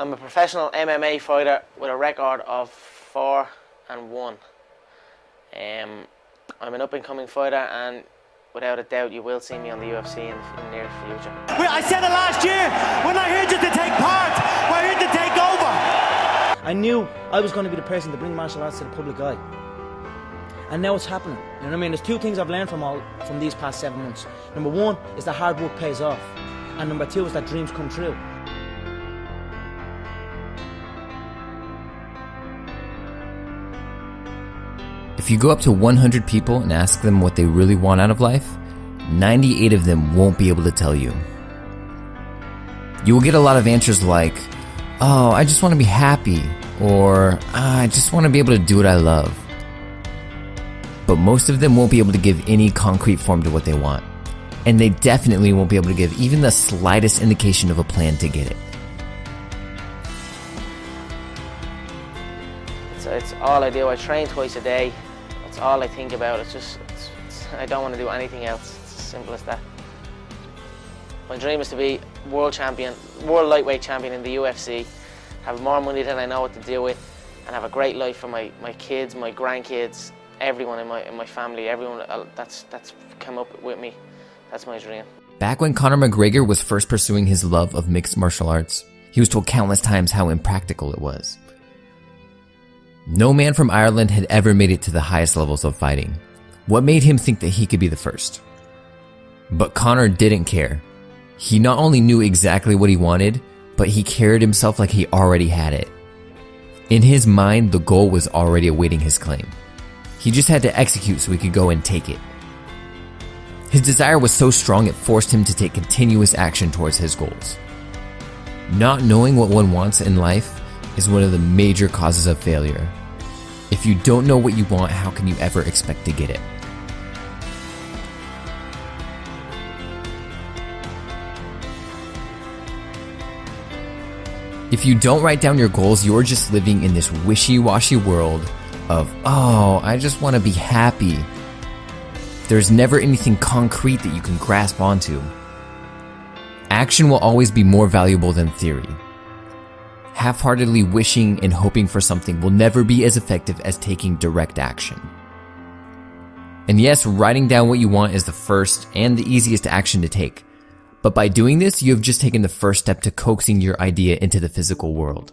I'm a professional MMA fighter with a record of 4-1. I'm an up-and-coming fighter, and without a doubt you will see me on the UFC in the near future. I said it last year, we're not here just to take part, we're here to take over. I knew I was going to be the person to bring martial arts to the public eye. And now it's happening. You know what I mean? There's two things I've learned from these past 7 months. Number one is that hard work pays off. And number two is that dreams come true. If you go up to 100 people and ask them what they really want out of life, 98 of them won't be able to tell you. You will get a lot of answers like, oh, I just want to be happy, or I just want to be able to do what I love. But most of them won't be able to give any concrete form to what they want. And they definitely won't be able to give even the slightest indication of a plan to get it. It's all I do. I train twice a day. That's all I think about. I don't want to do anything else. It's as simple as that. My dream is to be world lightweight champion in the UFC, have more money than I know what to do with, and have a great life for my kids, my grandkids, everyone in my family, everyone that's come up with me. That's my dream. Back when Conor McGregor was first pursuing his love of mixed martial arts, he was told countless times how impractical it was. No man from Ireland had ever made it to the highest levels of fighting. What made him think that he could be the first? But Conor didn't care. He not only knew exactly what he wanted, but he carried himself like he already had it. In his mind, the goal was already awaiting his claim. He just had to execute so he could go and take it. His desire was so strong it forced him to take continuous action towards his goals. Not knowing what one wants in life is one of the major causes of failure. If you don't know what you want, how can you ever expect to get it? If you don't write down your goals, you're just living in this wishy-washy world of, oh, I just want to be happy. There's never anything concrete that you can grasp onto. Action will always be more valuable than theory. Half-heartedly wishing and hoping for something will never be as effective as taking direct action. And yes, writing down what you want is the first and the easiest action to take. But by doing this, you have just taken the first step to coaxing your idea into the physical world.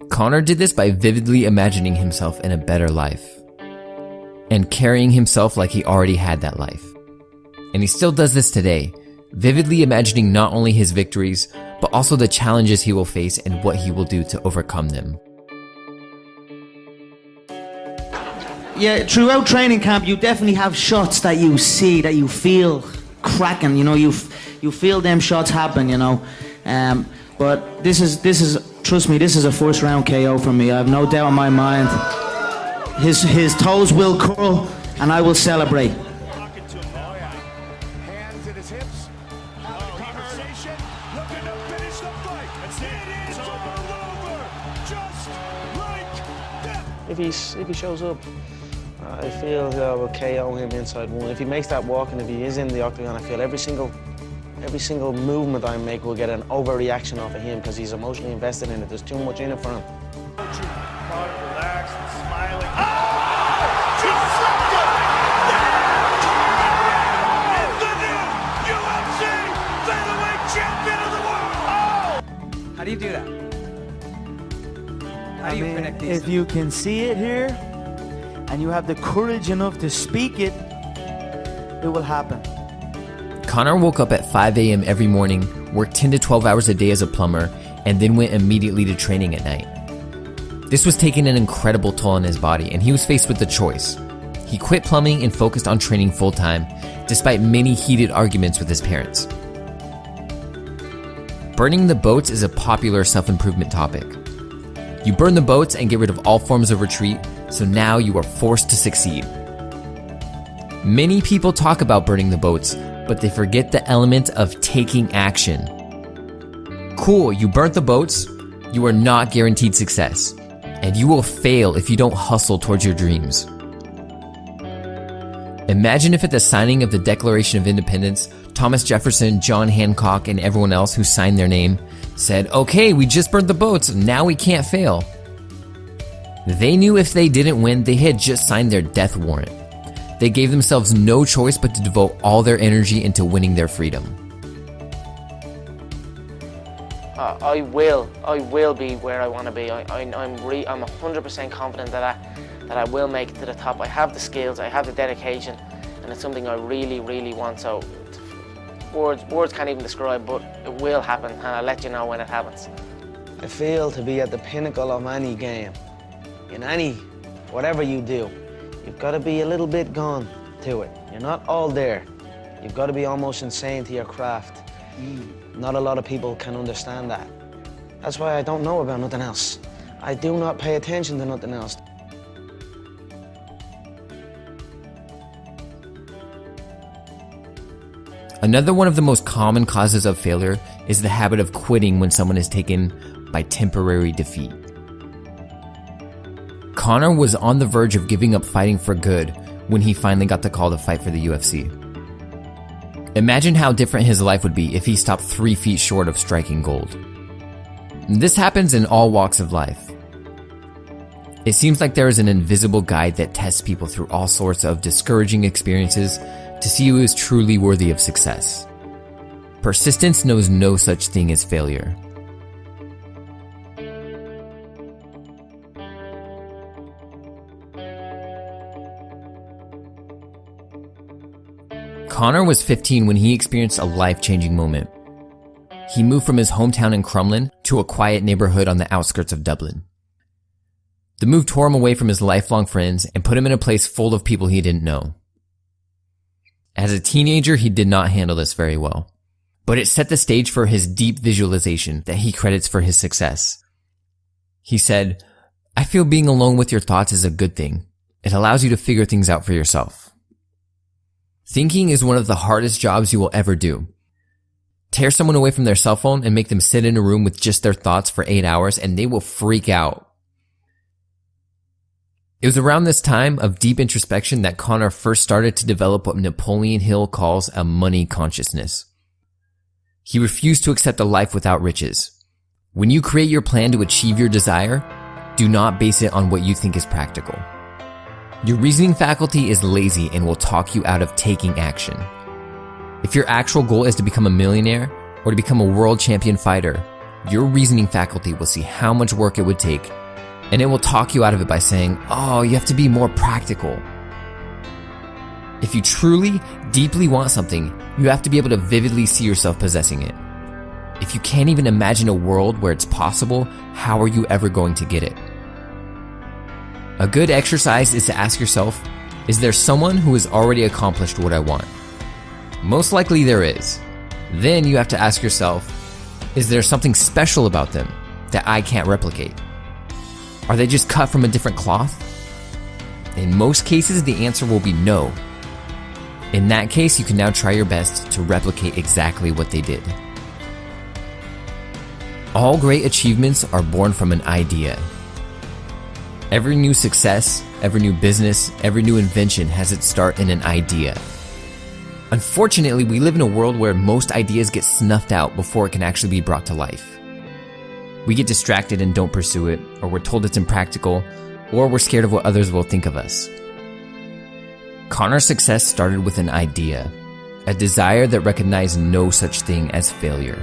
Conor did this by vividly imagining himself in a better life and carrying himself like he already had that life. And he still does this today, vividly imagining not only his victories, but also the challenges he will face and what he will do to overcome them. Yeah, throughout training camp, you definitely have shots that you see, that you feel cracking, you know, you feel them shots happen, you know. But this is, trust me, this is a first round KO for me. I have no doubt in my mind. His toes will curl and I will celebrate. If he shows up, I feel I will KO him inside one. If he makes that walk and if he is in the octagon, I feel every single movement I make will get an overreaction off of him because he's emotionally invested in it. There's too much in it for him. Relaxed and smiling. How do you do that? How do you predict these if things? you can see it here and you have the courage enough to speak it, it will happen. Conor woke up at 5 a.m. every morning, worked 10 to 12 hours a day as a plumber, and then went immediately to training at night. This was taking an incredible toll on his body, and he was faced with a choice. He quit plumbing and focused on training full-time, despite many heated arguments with his parents. Burning the boats is a popular self-improvement topic. You burn the boats and get rid of all forms of retreat, so now you are forced to succeed. Many people talk about burning the boats, but they forget the element of taking action. Cool, you burnt the boats, you are not guaranteed success, and you will fail if you don't hustle towards your dreams. Imagine if at the signing of the Declaration of Independence, Thomas Jefferson, John Hancock, and everyone else who signed their name said, okay, we just burned the boats, now we can't fail. They knew if they didn't win, they had just signed their death warrant. They gave themselves no choice but to devote all their energy into winning their freedom. I will be where I want to be. I'm 100% confident that I will make it to the top. I have the skills, I have the dedication, and it's something I really, really want. So words can't even describe, but it will happen, and I'll let you know when it happens. I feel to be at the pinnacle of any game, in whatever you do, you've got to be a little bit gone to it. You're not all there. You've got to be almost insane to your craft. Not a lot of people can understand that. That's why I don't know about nothing else. I do not pay attention to nothing else. Another one of the most common causes of failure is the habit of quitting when someone is taken by temporary defeat. Conor was on the verge of giving up fighting for good when he finally got the call to fight for the UFC. Imagine how different his life would be if he stopped 3 feet short of striking gold. This happens in all walks of life. It seems like there is an invisible guide that tests people through all sorts of discouraging experiences to see who is truly worthy of success. Persistence knows no such thing as failure. Conor was 15 when he experienced a life-changing moment. He moved from his hometown in Crumlin to a quiet neighborhood on the outskirts of Dublin. The move tore him away from his lifelong friends and put him in a place full of people he didn't know. As a teenager, he did not handle this very well, but it set the stage for his deep visualization that he credits for his success. He said, "I feel being alone with your thoughts is a good thing. It allows you to figure things out for yourself." Thinking is one of the hardest jobs you will ever do. Tear someone away from their cell phone and make them sit in a room with just their thoughts for 8 hours and they will freak out. It was around this time of deep introspection that Conor first started to develop what Napoleon Hill calls a money consciousness. He refused to accept a life without riches. When you create your plan to achieve your desire, do not base it on what you think is practical. Your reasoning faculty is lazy and will talk you out of taking action. If your actual goal is to become a millionaire or to become a world champion fighter, your reasoning faculty will see how much work it would take, and it will talk you out of it by saying, "Oh, you have to be more practical." If you truly, deeply want something, you have to be able to vividly see yourself possessing it. If you can't even imagine a world where it's possible, how are you ever going to get it? A good exercise is to ask yourself, is there someone who has already accomplished what I want? Most likely there is. Then you have to ask yourself, is there something special about them that I can't replicate? Are they just cut from a different cloth? In most cases, the answer will be no. In that case, you can now try your best to replicate exactly what they did. All great achievements are born from an idea. Every new success, every new business, every new invention has its start in an idea. Unfortunately, we live in a world where most ideas get snuffed out before it can actually be brought to life. We get distracted and don't pursue it, or we're told it's impractical, or we're scared of what others will think of us. Conor's success started with an idea, a desire that recognized no such thing as failure.